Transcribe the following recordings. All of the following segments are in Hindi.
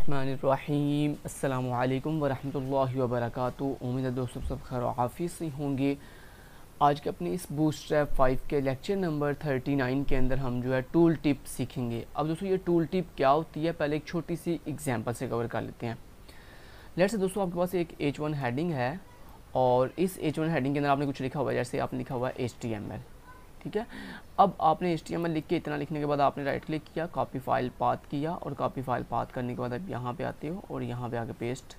रहीम अस्सलामु अलैकुम वरहमतुल्लाहि वबरकातुहू। उम्मीद है दोस्तों सब खैर आफियत से होंगे। आज के अपने इस बूटस्ट्रैप 5 के लेक्चर नंबर 39 के अंदर हम जो है टूल टिप सीखेंगे। अब दोस्तों ये टूल टिप क्या होती है, पहले एक छोटी सी एग्जांपल से कवर कर लेते हैं। लेट्स से दोस्तों आपके पास एक H1 हेडिंग है और इस H1 हेडिंग के अंदर आपने कुछ लिखा हुआ है, जैसे आपने लिखा हुआ है HTML। ठीक है, अब आपने HTML लिख के इतना लिखने के बाद आपने राइट क्लिक किया, कॉपी फाइल पाथ किया और कॉपी फाइल पाथ करने के बाद आप यहाँ पे आते हो और यहाँ पे आके पेस्ट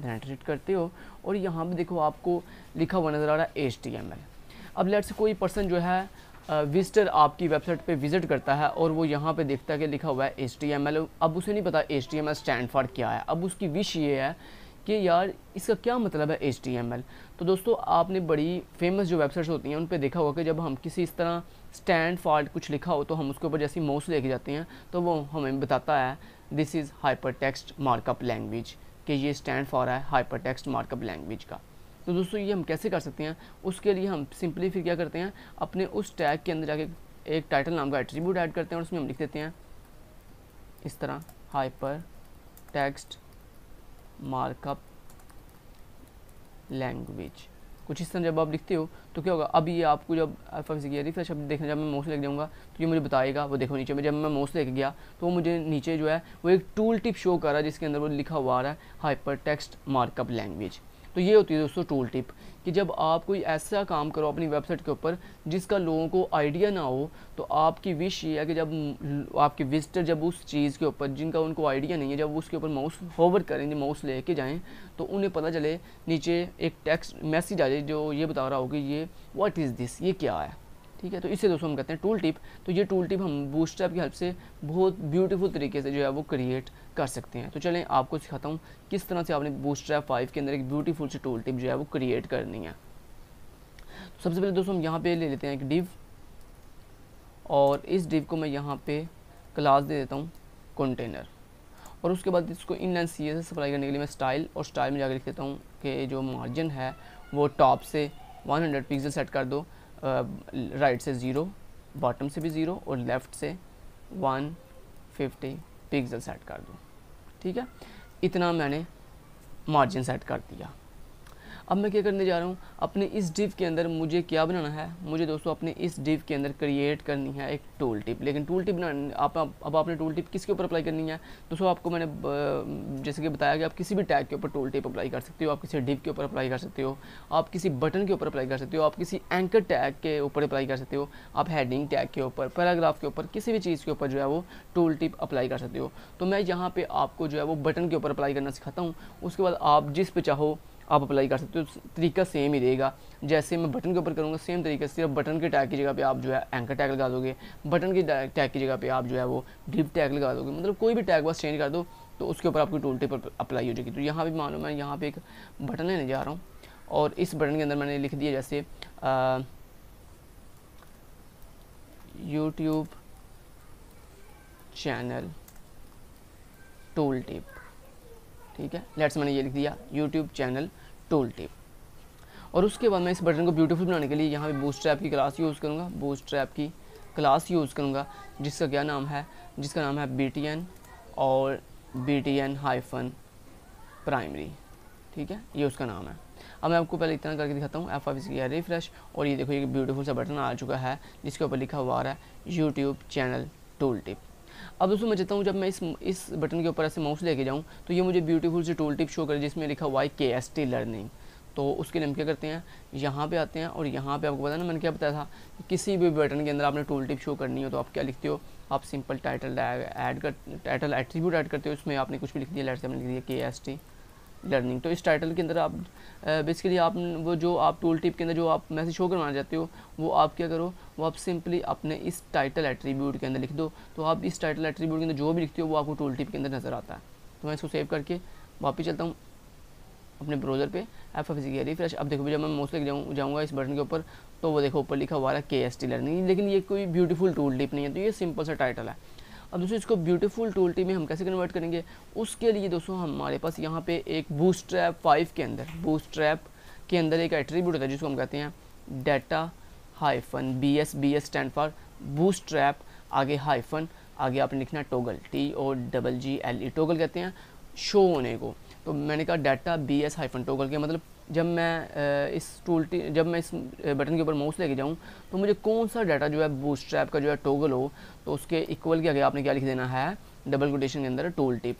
जनरेट करते हो और यहाँ पे देखो आपको लिखा हुआ नज़र आ रहा है HTML। अब लेट्स से कोई पर्सन जो है विजिटर आपकी वेबसाइट पे विज़िट करता है और वो यहाँ पे देखता है कि लिखा हुआ है HTML। अब उसे नहीं पता HTML स्टैंड फॉर क्या है। अब उसकी विश ये है कि यार इसका क्या मतलब है HTML। तो दोस्तों आपने बड़ी फेमस जो वेबसाइट्स होती हैं उन पे देखा होगा कि जब हम किसी इस तरह स्टैंड फॉर कुछ लिखा हो तो हम उसके ऊपर जैसे माउस लेके जाते हैं तो वो हमें बताता है this is hyper text markup language, कि ये स्टैंड फॉर है हाइपर टेक्स्ट मार्कअप लैंग्वेज का। तो दोस्तों ये हम कैसे कर सकते हैं, उसके लिए हम सिंपली फिर क्या करते हैं, अपने उस टैग के अंदर जाके एक टाइटल नाम का एट्रीब्यूट ऐड करते हैं और उसमें हम लिख देते हैं इस तरह हाइपर टेक्स्ट मार्कअप लैंग्वेज। कुछ इस तरह जब आप लिखते हो तो क्या होगा, अभी ये आपको जब रिफ्रेश अब देखना, जब मैं माउस लेके जाऊँगा तो ये मुझे बताएगा, वो देखो नीचे में जब मैं माउस लेके गया तो वो मुझे नीचे जो है वो एक टूल टिप शो कर रहा है जिसके अंदर वो लिखा हुआ आ रहा है हाइपर टेक्स्ट मार्कअप लैंग्वेज। तो ये होती है दोस्तों टूल टिप, कि जब आप कोई ऐसा काम करो अपनी वेबसाइट के ऊपर जिसका लोगों को आइडिया ना हो, तो आपकी विश ये है कि जब आपके विजिटर जब उस चीज़ के ऊपर जिनका उनको आइडिया नहीं है, जब उसके ऊपर माउस होवर करेंगे, माउस लेके जाएं, तो उन्हें पता चले नीचे एक टेक्स्ट मैसेज आ जाए जो ये बता रहा हो कि ये व्हाट इज़ दिस, ये क्या है। ठीक है, तो इसे दोस्तों हम कहते हैं टूल टिप। तो ये टूल टिप हम बूटस्ट्रैप की हेल्प से बहुत ब्यूटीफुल तरीके से जो है वो क्रिएट कर सकते हैं। तो चलें आपको सिखाता हूँ किस तरह से आपने बूटस्ट्रैप 5 के अंदर एक ब्यूटीफुल सी टूल टिप जो है वो क्रिएट करनी है। तो सबसे पहले दोस्तों हम यहाँ पे ले लेते हैं एक डिव और इस डिव को मैं यहाँ पे क्लास दे देता हूँ कंटेनर और उसके बाद इसको इनलाइन CSS अप्लाई करने के लिए मैं स्टाइल और स्टाइल में जाकर लिख देता हूँ कि जो मार्जिन है वो टॉप से 100 पिक्सल सेट कर दो, राइट से 0, बॉटम से भी 0 और लेफ़्ट से 150 पिक्सल सेट कर दो। ठीक है, इतना मैंने मार्जिन सेट कर दिया। अब मैं क्या करने जा रहा हूँ, अपने इस डिव के अंदर मुझे क्या बनाना है, मुझे दोस्तों अपने इस डिव के अंदर क्रिएट करनी है एक टूल टिप। लेकिन टूल टिप बनाने अब आपने टूल टिप किसके ऊपर अप्लाई करनी है दोस्तों, आपको मैंने जैसे कि बताया कि आप किसी भी टैग के ऊपर टूल टिप अप्लाई कर सकते हो, आप किसी डिव के ऊपर अप्लाई कर सकते हो, आप किसी बटन के ऊपर अप्लाई कर सकते हो, आप किसी एंकर टैग के ऊपर अप्लाई कर सकते हो, आप हेडिंग टैग के ऊपर, पैराग्राफ के ऊपर, किसी भी चीज़ के ऊपर जो है वो टूल टिप अप्लाई कर सकते हो। तो मैं यहाँ पर आपको जो है वो बटन के ऊपर अप्लाई करना सिखाता हूँ, उसके बाद आप जिस पे चाहो आप अप्लाई कर सकते हो। तरीका सेम ही रहेगा, जैसे मैं बटन के ऊपर करूँगा सेम तरीके से, सिर्फ बटन के टैग की जगह पे आप जो है एंकर टैग लगा दोगे, बटन के टैग की जगह पे आप जो है वो डिव टैग लगा दोगे, मतलब कोई भी टैग बस चेंज कर दो तो उसके ऊपर आपकी टूल टिप अप्लाई हो जाएगी। तो यहाँ भी मान लो मैं यहाँ पे एक बटन लेने जा रहा हूँ और इस बटन के अंदर मैंने लिख दिया जैसे यूट्यूब चैनल टूल टिप। ठीक है, लेट्स मैंने ये लिख दिया यूट्यूब चैनल टूल टिप। और उसके बाद मैं इस बटन को ब्यूटीफुल बनाने के लिए यहाँ पे बूटस्ट्रैप की क्लास यूज़ करूँगा, बूटस्ट्रैप की क्लास यूज़ करूँगा जिसका क्या नाम है, जिसका नाम है BTN और BTN-प्राइमरी। ठीक है, ये उसका नाम है। अब मैं आपको पहले इतना करके दिखाता हूँ, F5 किया रिफ्रेश और ये देखो ये ब्यूटीफुल सा बटन आ चुका है जिसके ऊपर लिखा हुआ आ रहा है यूट्यूब चैनल टूल टिप। अब दोस्तों मैं चाहता हूँ जब मैं इस बटन के ऊपर ऐसे माउस लेके जाऊँ तो ये मुझे ब्यूटीफुल सी टूल टिप शो करे जिसमें लिखा हुआ है KST लर्निंग। तो उसके लिए हम क्या करते हैं, यहाँ पे आते हैं और यहाँ पे आपको पता ना मैंने क्या बताया था, किसी भी बटन के अंदर आपने टूल टिप शो करनी हो तो आप क्या लिखते हो, आप सिंपल टाइटल एट्रीब्यूट ऐड करते हो, उसमें आपने कुछ भी लिख दिया, लेट्स से मैंने लिख दिया KST लर्निंग। तो इस टाइटल के अंदर आप बेसिकली आप वो जो आप टूल टिप के अंदर जो आप मैसेज शो करवाना चाहते हो वो आप क्या करो, वो आप सिंपली अपने इस टाइटल एट्रीब्यूट के अंदर लिख दो। तो आप इस टाइटल एट्रीब्यूट के अंदर जो भी लिखते हो वो आपको टूल टिप के अंदर नज़र आता है। तो मैं इसको सेव करके वापस चलता हूँ अपने ब्राउज़र पे, F5 किया रिफ्रेश। अब देखो जब मैं माउस लेके जाऊँगा इस बटन के ऊपर तो वो देखो ऊपर लिखा हुआ है KST लर्निंग, लेकिन ये कोई ब्यूटीफुल टूल टिप नहीं है, तो ये सिंपल सा टाइटल है। अब दोस्तों इसको ब्यूटीफुल टूल टिप में हम कैसे कन्वर्ट करेंगे, उसके लिए दोस्तों हमारे पास यहाँ पे एक बूटस्ट्रैप 5 के अंदर एक एट्रीब्यूट होता है जिसको हम कहते हैं data -BS stand for bootstrap, आगे हाइफन, आगे आपने लिखना टोगल, TOGGLE टोगल कहते हैं। शो होने को। तो मैंने कहा डाटा BS हाइफन टॉगल के मतलब जब मैं इस बटन के ऊपर माउस लेके जाऊँ तो मुझे कौन सा डाटा जो है बूटस्ट्रैप का जो है टॉगल हो, तो उसके इक्वल के आगे आपने क्या लिख देना है, डबल कोटेशन के अंदर टूल टिप,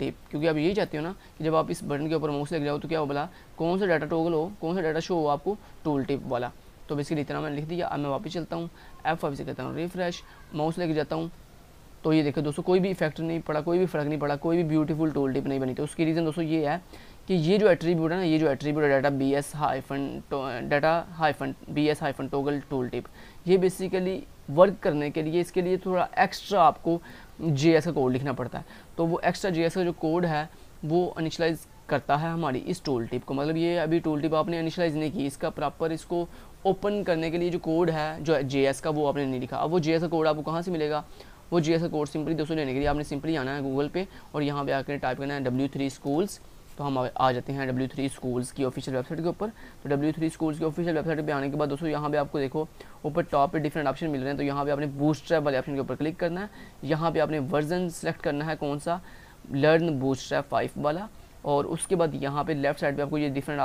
क्योंकि आप यही चाहते हो ना कि जब आप इस बटन के ऊपर माउस लेके जाओ तो क्या हो, बोला कौन सा डाटा टॉगल हो, कौन सा डाटा शो हो आपको, टूल टिप वाला। तो बेसिकली इतना मैंने लिख दिया। अब मैं वापस चलता हूँ, F5 से कहता हूँ रिफ्रेश, माउस लेके जाता हूँ, तो ये देखो दोस्तों कोई भी इफेक्ट नहीं पड़ा, कोई भी फ़र्क नहीं पड़ा, कोई भी ब्यूटीफुल टूल टिप नहीं बनी। तो उसकी रीज़न दोस्तों ये है कि ये जो एट्रीब्यूट है ना, ये जो एट्रीब्यूट है data BS hyphen toggle tool tip, ये बेसिकली वर्क करने के लिए इसके लिए थोड़ा एक्स्ट्रा आपको JS का कोड लिखना पड़ता है। तो वो एक्स्ट्रा JS का जो कोड है वो इनिशलाइज करता है हमारी इस टूल टिप को। मतलब ये अभी टूल टिप आपने इनिशलाइज नहीं की, इसका प्रॉपर इसको ओपन करने के लिए जो कोड है जो JS का वो आपने नहीं लिखा। अब वो JS का कोड आपको कहाँ से मिलेगा, वो JS का कोड सिंपली दोस्तों लेने के लिए आपने सिंपली आना है गूगल पे और यहाँ पे आकर टाइप करना है W3 स्कूल्स। तो हम आ जाते हैं W3 स्कूल्स की ऑफिशियल वेबसाइट के ऊपर। तो W3 स्कूल्स की ऑफिशियल वेबसाइट पे आने के बाद दोस्तों यहाँ पे आपको देखो ऊपर टॉप पे डिफरेंट ऑप्शन मिल रहे हैं। तो यहाँ पे आपने बूटस्ट्रैप वाले ऑप्शन के ऊपर क्लिक करना है। यहाँ पे आपने वर्जन सेलेक्ट करना है कौन सा, लर्न बूटस्ट्रैप 5 वाला। और उसके बाद यहाँ पे लेफ्ट साइड पे आपको ये डिफरेंट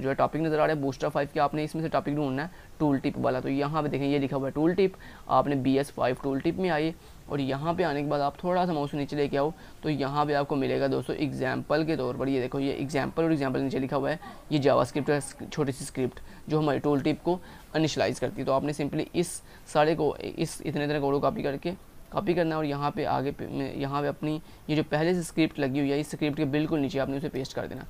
जो है टॉपिक नज़र आ रहा है बूटस्ट्रैप 5 के, आपने इसमें से टॉपिक ढूंढना है टूल टिप वाला। तो यहाँ पे देखें ये लिखा हुआ है टूल टिप, आपने BS5 टूल टिप में आइए और यहाँ पे आने के बाद आप थोड़ा सा माउस नीचे लेके आओ तो यहाँ पे आपको मिलेगा दोस्तों एग्जाम्पल के तौर पर, ये देखो ये एग्जाम्पल और एग्जाम्पल नीचे लिखा हुआ है, ये जावास्क्रिप्ट है, छोटी सी स्क्रिप्ट जो हमारी टूल टिप को इनिशियलाइज करती है। तो आपने सिंपली इस सारे को इतने कोड को कॉपी करना है और यहाँ पे यहाँ पे अपनी ये जो पहले से स्क्रिप्ट लगी हुई है इस स्क्रिप्ट के बिल्कुल नीचे आपने उसे पेस्ट कर देना।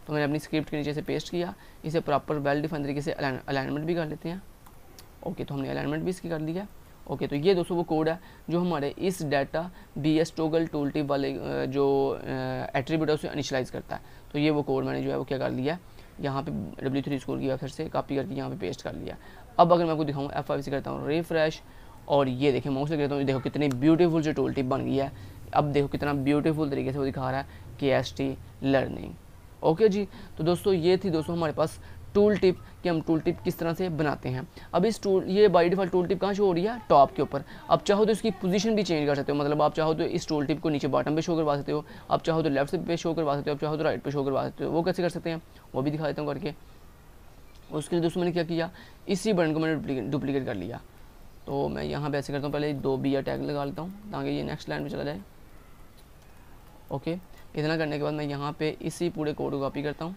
तो मैंने अपनी स्क्रिप्ट के नीचे से पेस्ट किया, इसे प्रॉपर वेल डिफाइन तरीके से अलाइनमेंट भी कर लेते हैं। ओके, तो हमने अलाइनमेंट भी इसकी कर लिया। ओके, तो ये दोस्तों वो कोड है जो हमारे इस data BS toggle tool tip वाले जो एट्रीब्यूट है उसे इनिशियलाइज करता है। तो ये वो कोड मैंने जो है वो क्या कर लिया, यहाँ पे W3 स्कूल की वेबसाइट से कॉपी करके यहाँ पे पेस्ट कर लिया। अब अगर मैं आपको दिखाऊँ F5 से करता हूँ रिफ्रेश और ये देखें माउस लेके रहता हूँ, देखो कितनी ब्यूटीफुल जो टूल टिप बन गई है। अब देखो कितना ब्यूटीफुल तरीके से वो दिखा रहा है KST लर्निंग। ओके जी, तो दोस्तों ये थी दोस्तों हमारे पास टूल टिप कि हम टूल टिप किस तरह से बनाते हैं। अब इस ये बाय डिफ़ॉल्ट टूल टिप कहाँ शो हो रही है, टॉप के ऊपर। आप चाहो तो इसकी पोजीशन भी चेंज कर सकते हो, मतलब आप चाहो तो इस टूल टिप को नीचे बॉटम पे शो करवा सकते हो, आप चाहो तो लेफ्ट पे शो करवा सकते हो, आप चाहो तो राइट पे शो करवा सकते हो। वो कैसे कर सकते हैं वो भी दिखा देता हूँ करके। उसके लिए दोस्तों मैंने क्या किया, इसी बटन को मैंने डुप्लीकेट कर लिया। तो मैं यहाँ पे ऐसे करता हूँ, पहले 2 BR टैग लगा लेता हूँ ताकि ये नेक्स्ट लाइन में चला जाए। ओके, इतना करने के बाद मैं यहाँ पे इसी पूरे कोड को कॉपी करता हूँ,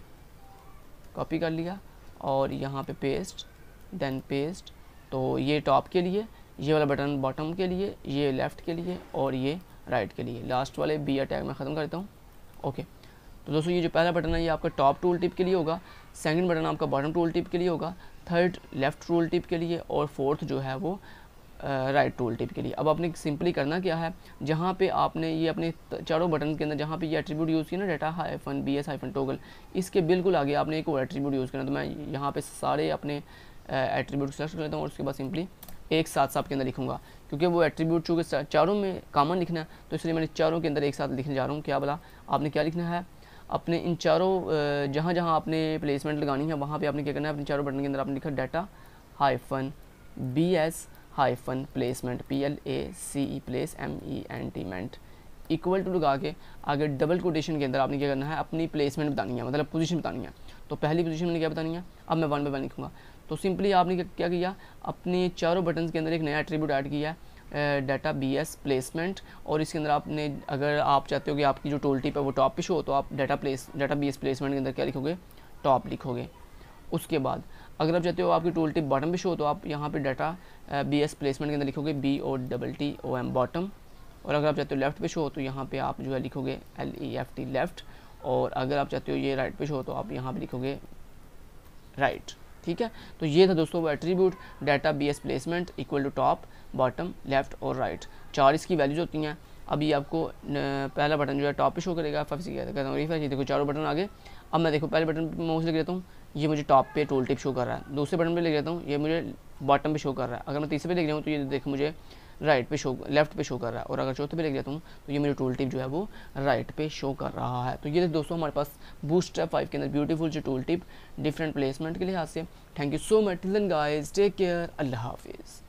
कॉपी कर लिया और यहाँ पे पेस्ट, देन पेस्ट। तो ये टॉप के लिए, ये वाला बटन बॉटम के लिए, ये लेफ़्ट के लिए और ये राइट के लिए। लास्ट वाले BR टैग मैं ख़त्म करता हूँ। ओके, तो दोस्तों ये जो पहला बटन है ये आपका टॉप टूल टिप के लिए होगा, सेकंड बटन आपका बॉटम टूल टिप के लिए होगा, थर्ड लेफ़्ट टूल टिप के लिए और फोर्थ जो है वो राइट टूल टिप के लिए। अब आपने सिंपली करना क्या है, जहाँ पे आपने ये अपने चारों बटन के अंदर जहाँ पे ये एट्रीब्यूट यूज़ किया ना data hyphen BS hyphen toggle, इसके बिल्कुल आगे आपने एक और एट्रीब्यूट यूज़ करना। तो मैं यहाँ पे सारे अपने एट्रीब्यूट सेलेक्ट कर लेता हूँ और उसके बाद सिंपली एक साथ आपके अंदर लिखूँगा, क्योंकि वो एट्रीब्यूट चूँकि चारों में कॉमन लिखना है तो इसलिए मैंने चारों के अंदर एक साथ लिखने जा रहा हूँ। क्या बोला आपने, क्या लिखना है, अपने इन चारों जहाँ जहाँ आपने प्लेसमेंट लगानी है वहाँ पे आपने क्या करना है, अपने चारों बटन के अंदर आपने लिखा data hyphen BS hyphen placement PLACE place MENT equal to लगा के आगे डबल कोटेशन के अंदर आपने क्या करना है, अपनी प्लेसमेंट बतानी है, मतलब पोजीशन बतानी है। तो पहली पोजीशन मैंने क्या बतानी है, अब मैं 1 बाय 1 लिखूँगा। तो सिंपली आपने क्या किया, अपने चारों बटन के अंदर एक नया एट्रीब्यूट ऐड किया डाटा BS प्लेसमेंट, और इसके अंदर आपने अगर आप चाहते हो कि आपकी जो टूल टिप है वो टॉप पे शो हो तो आप डाटा BS प्लेसमेंट के अंदर क्या लिखोगे, टॉप लिखोगे। उसके बाद अगर आप चाहते हो आपकी टूल टिप बॉटम पे शो तो आप यहाँ पे डाटा BS प्लेसमेंट के अंदर लिखोगे BOTTOM बॉटम, और अगर आप चाहते हो लेफ़्ट पे शो तो यहाँ पे आप जो है लिखोगे LEFT लेफ़्ट, और अगर आप चाहते हो ये राइट पे शो तो आप यहाँ पे लिखोगे राइट। ठीक है, तो ये था दोस्तों वो attribute data BS placement equal to top bottom left और राइट, 4 इसकी वैल्यूज होती हैं। अभी आपको पहला बटन जो है टॉप पे शो करेगा, कहता हूँ रिफ्रेश, देखो चारों बटन आगे। अब मैं देखो पहले बटन पे माउस लेके रहता हूँ, ये मुझे टॉप पे टूल टिप शो कर रहा है, दूसरे बटन पे लेके रहता हूँ ये मुझे बॉटम पे शो कर रहा है, अगर मैं तीसरे पे लेके जाऊँ तो ये देखो मुझे राइट पे शो लेफ़्ट पे शो कर रहा है, और अगर चौथे पे लेके जाता हूँ तो ये मेरी टूल टिप जो है वो राइट पे शो कर रहा है। तो ये दोस्तों हमारे पास बूटस्ट्रैप 5 के अंदर ब्यूटीफुल जो टूल टिप डिफरेंट प्लेसमेंट के लिहाज से। Thank you so much, till then guys, take care, अल्लाह हाफिज़।